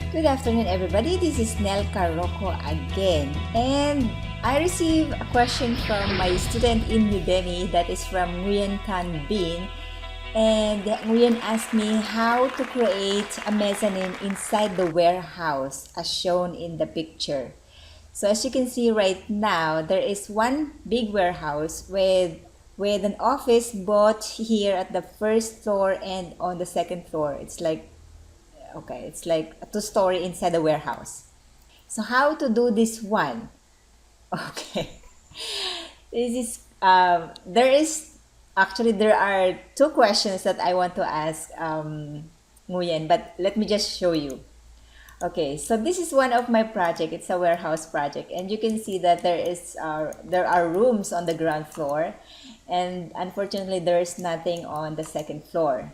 Good afternoon, everybody. This is Nelca Roco again. And I received a question from my student in Udemy, that is from Nguyen Tan Bin. And Nguyen asked me how to create a mezzanine inside the warehouse as shown in the picture. So as you can see right now, there is one big warehouse with an office both here at the first floor and on the second floor. It's like a two-story inside the warehouse. So how to do this one? Okay, this is there are two questions that I want to ask Nguyen, but let me just show you. Okay, so this is one of my project. It's a warehouse project, and you can see that there are rooms on the ground floor, and unfortunately there is nothing on the second floor.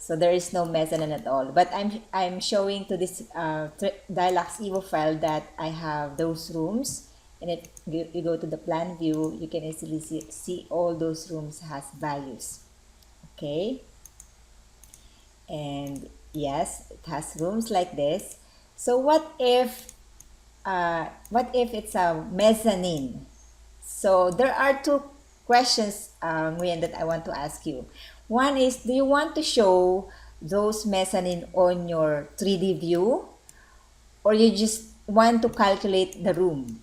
So there is no mezzanine at all. But I'm showing to this Dialux Evo file that I have those rooms. And if you go to the plan view, you can easily see all those rooms has values. Okay. And yes, it has rooms like this. So what if it's a mezzanine? So there are two questions, Nguyen, that I want to ask you. One is, do you want to show those mezzanine on your 3D view, or you just want to calculate the room?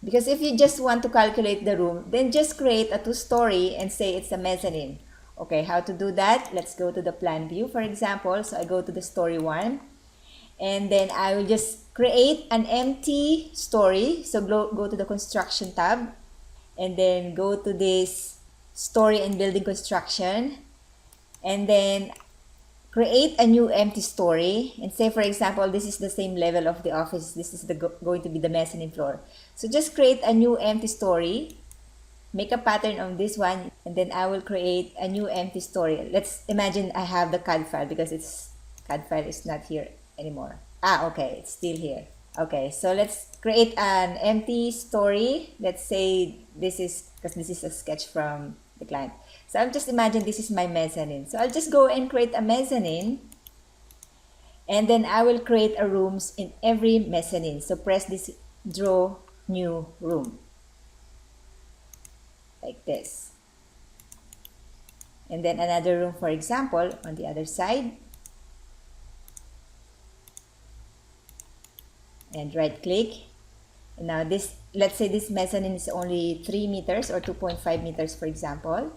Because if you just want to calculate the room, then just create a two-story and say it's a mezzanine. Okay, how to do that? Let's go to the plan view, for example. So I go to the story one, and then I will just create an empty story. So go to the construction tab, and then go to this story and building construction, and then create a new empty story, and say, for example, this is the same level of the office. This is going to be the mezzanine floor. So just create a new empty story, make a pattern on this one, and then I will create a new empty story. Let's imagine I have the CAD file, because CAD file is not here anymore. Okay, it's still here. Okay, so let's create an empty story. Let's say because this is a sketch from the client. So I'll just imagine this is my mezzanine. So I'll just go and create a mezzanine, and then I will create a rooms in every mezzanine. So press this draw new room, like this. And then another room, for example, on the other side. And right click. And now let's say this mezzanine is only 3 meters or 2.5 meters, for example.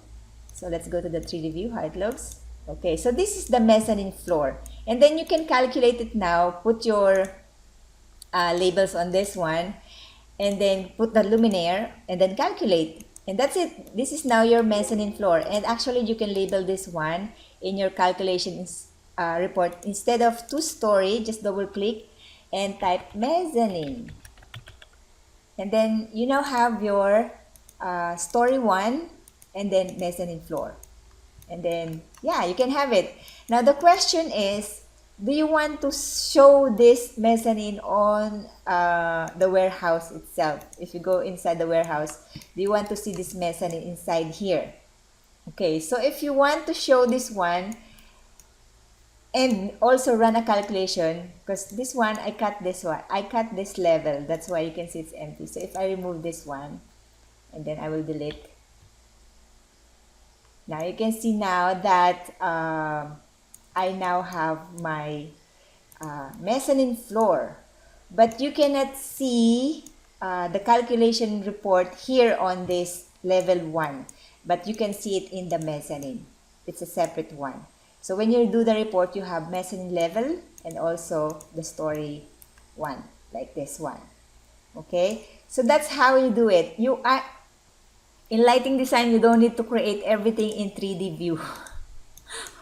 So let's go to the 3D view, how it looks. Okay, so this is the mezzanine floor. And then you can calculate it now, put your labels on this one, and then put the luminaire, and then calculate. And that's it. This is now your mezzanine floor. And actually, you can label this one in your calculation report. Instead of two-story, just double-click and type mezzanine. And then you now have your story one, and then mezzanine floor. And then, yeah, you can have it. Now the question is, do you want to show this mezzanine on the warehouse itself? If you go inside the warehouse, do you want to see this mezzanine inside here? Okay, so if you want to show this one, and also run a calculation, because this one, I cut this level, that's why you can see it's empty. So if I remove this one, and then I will delete. Now you can see now that I now have my mezzanine floor, but you cannot see the calculation report here on this level 1, but you can see it in the mezzanine. It's a separate one. So when you do the report, you have mezzanine level and also the story 1, like this one. Okay, so that's how you do it. In lighting design, you don't need to create everything in 3D view.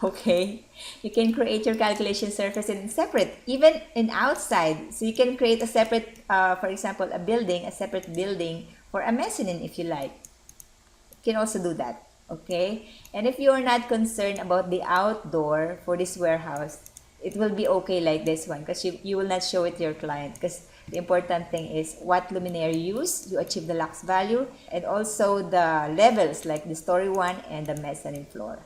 Okay, you can create your calculation surface in separate, even in outside. So you can create a separate, for example, a separate building for a mezzanine if you like. You can also do that. Okay, and if you are not concerned about the outdoor for this warehouse, it will be okay like this one, because you will not show it to your client, because the important thing is what luminaire you use, you achieve the lux value, and also the levels like the story one and the mezzanine floor.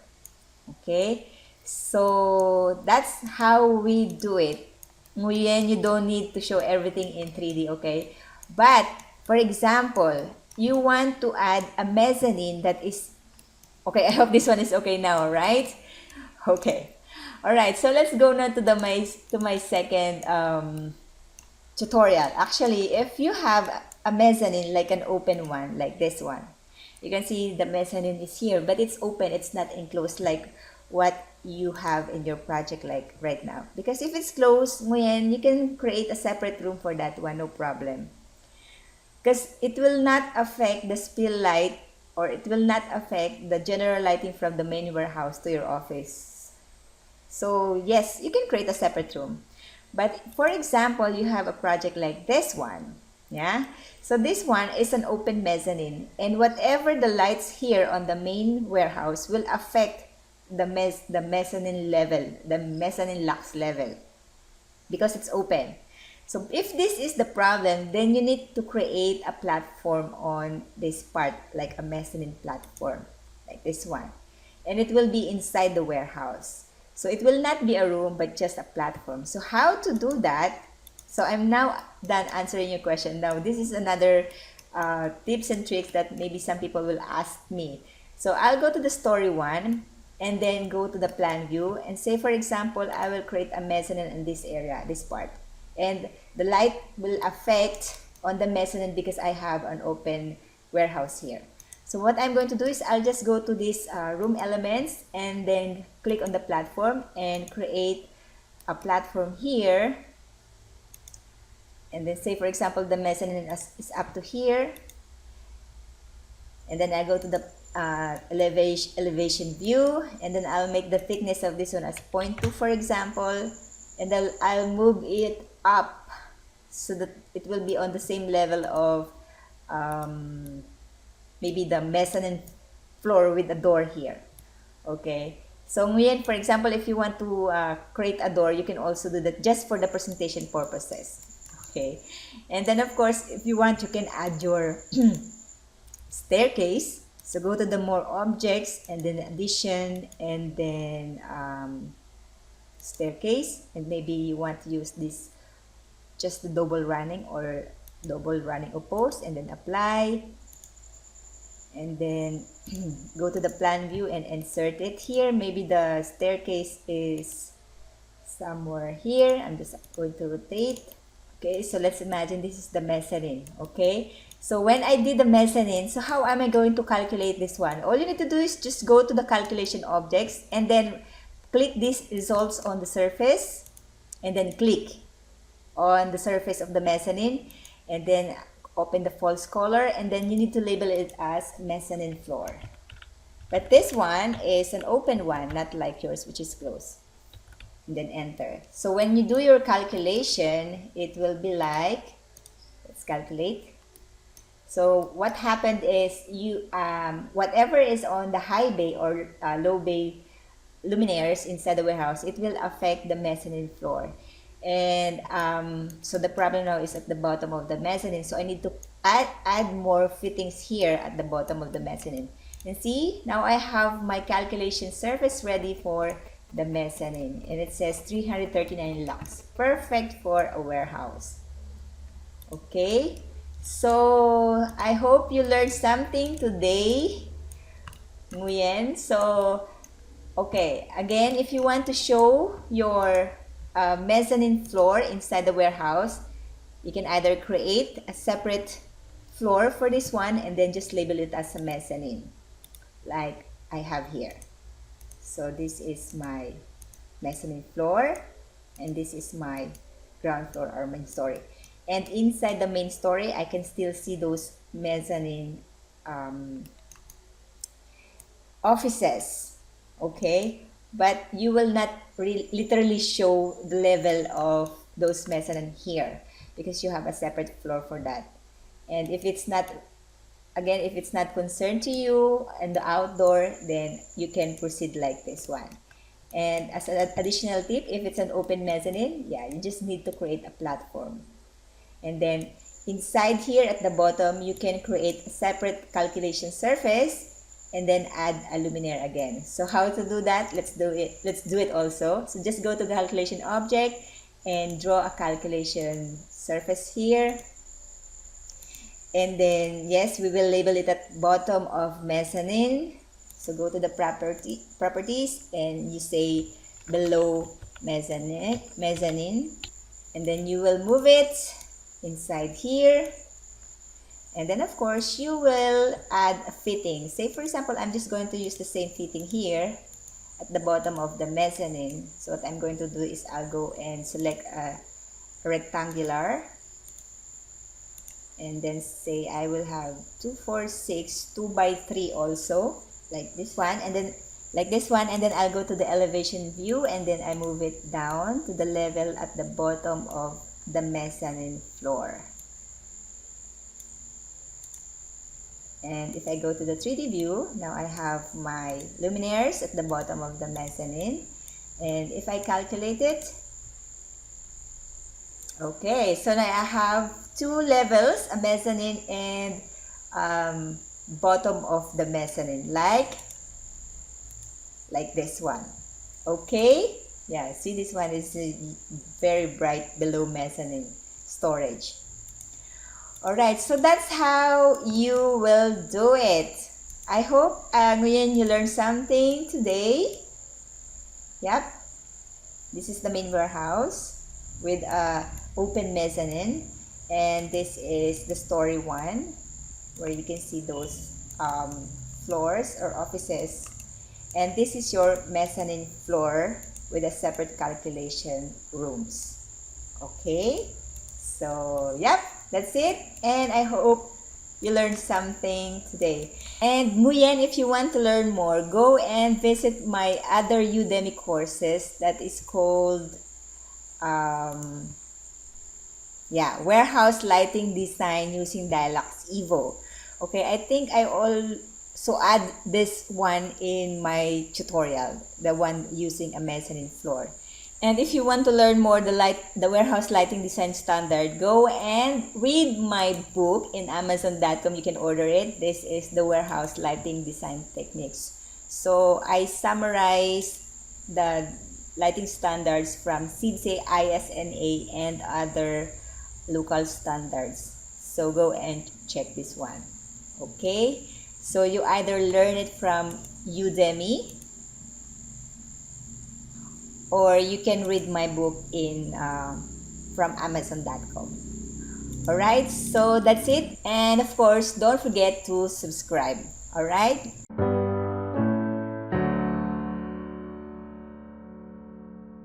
Okay, so that's how we do it. Nguyen, you don't need to show everything in 3D, okay? But, for example, you want to add a mezzanine that is, okay, I hope this one is okay now, right? Okay. All right, so let's go now to my second tutorial. Actually, if you have a mezzanine, like an open one, like this one, you can see the mezzanine is here, but it's open, it's not enclosed like what you have in your project like right now. Because if it's closed, Nguyen, you can create a separate room for that one, no problem. Because it will not affect the spill light, or it will not affect the general lighting from the main warehouse to your office. So yes, you can create a separate room. But for example, you have a project like this one. Yeah. So this one is an open mezzanine, and whatever the lights here on the main warehouse will affect the mezzanine level, the mezzanine lux level, because it's open. So if this is the problem, then you need to create a platform on this part, like a mezzanine platform, like this one. And it will be inside the warehouse. So it will not be a room, but just a platform. So how to do that? So I'm now done answering your question. Now this is another tips and tricks that maybe some people will ask me. So I'll go to the story one, and then go to the plan view, and say, for example, I will create a mezzanine in this area, this part. And the light will affect on the mezzanine because I have an open warehouse here. So what I'm going to do is I'll just go to these room elements, and then click on the platform and create a platform here. And then say, for example, the mezzanine is up to here. And then I go to the elevation view, and then I'll make the thickness of this one as 0.2, for example. And then I'll move it up so that it will be on the same level of maybe the mezzanine floor with a door here. Okay, so Nguyen, for example, if you want to create a door, you can also do that just for the presentation purposes. Okay, and then of course, if you want, you can add your staircase. So go to the more objects, and then addition, and then staircase, and maybe you want to use this just the double running or double running opposed, and then apply, and then go to the plan view and insert it here. Maybe the staircase is somewhere here. I'm just going to rotate. Okay, so let's imagine this is the mezzanine. Okay, so when I did the mezzanine, so how am I going to calculate this one? All you need to do is just go to the calculation objects, and then click these results on the surface, and then click on the surface of the mezzanine, and then open the false color, and then you need to label it as mezzanine floor. But this one is an open one, not like yours, which is closed. And then enter. So when you do your calculation, it will be like, let's calculate. So what happened is you whatever is on the high bay or low bay luminaires inside the warehouse, it will affect the mezzanine floor. And so the problem now is at the bottom of the mezzanine. So I need to add more fittings here at the bottom of the mezzanine. And see, now I have my calculation surface ready for the mezzanine, and it says 339 lux, perfect for a warehouse. Okay, so I hope you learned something today, Nguyen. So okay, again, if you want to show your mezzanine floor inside the warehouse, you can either create a separate floor for this one and then just label it as a mezzanine, like I have here. So this is my mezzanine floor, and this is my ground floor or main story. And inside the main story, I can still see those mezzanine offices, okay? But you will not literally show the level of those mezzanine here because you have a separate floor for that. And if it's not, again, if it's not concerned to you and the outdoor, then you can proceed like this one. And as an additional tip, if it's an open mezzanine, yeah, you just need to create a platform. And then inside here at the bottom, you can create a separate calculation surface and then add a luminaire again. So how to do that? Let's do it also. So just go to the calculation object and draw a calculation surface here. And then, yes, we will label it at bottom of mezzanine. So go to the properties and you say below mezzanine. And then you will move it inside here. And then, of course, you will add a fitting. Say, for example, I'm just going to use the same fitting here at the bottom of the mezzanine. So what I'm going to do is I'll go and select a rectangular. And then say I will have 2, 4, 6, 2 by 3 also, like this one. And then like this one. And then I'll go to the elevation view. And then I move it down to the level at the bottom of the mezzanine floor. And if I go to the 3D view, now I have my luminaires at the bottom of the mezzanine. And if I calculate it, okay, so now I have 2 levels, a mezzanine and bottom of the mezzanine, like this one. Okay, yeah, see, this one is very bright below mezzanine storage. Alright, so that's how you will do it. I hope Nguyen, you learned something today. Yep, this is the main warehouse with a open mezzanine, and this is the story 1 where you can see those floors or offices, and this is your mezzanine floor with a separate calculation rooms. Okay, so yep, that's it, and I hope you learned something today. And Nguyen, if you want to learn more, go and visit my other Udemy courses that is called warehouse lighting design using Dialux Evo. Okay, I think I also add this one in my tutorial, the one using a mezzanine floor. And if you want to learn more the warehouse lighting design standard, go and read my book in Amazon.com. You can order it. This is the warehouse lighting design techniques. So I summarize the lighting standards from CDC, ISNA, and other local standards. So go and check this one. Okay, so you either learn it from Udemy or you can read my book in from Amazon.com. Alright, so that's it, and of course don't forget to subscribe. Alright,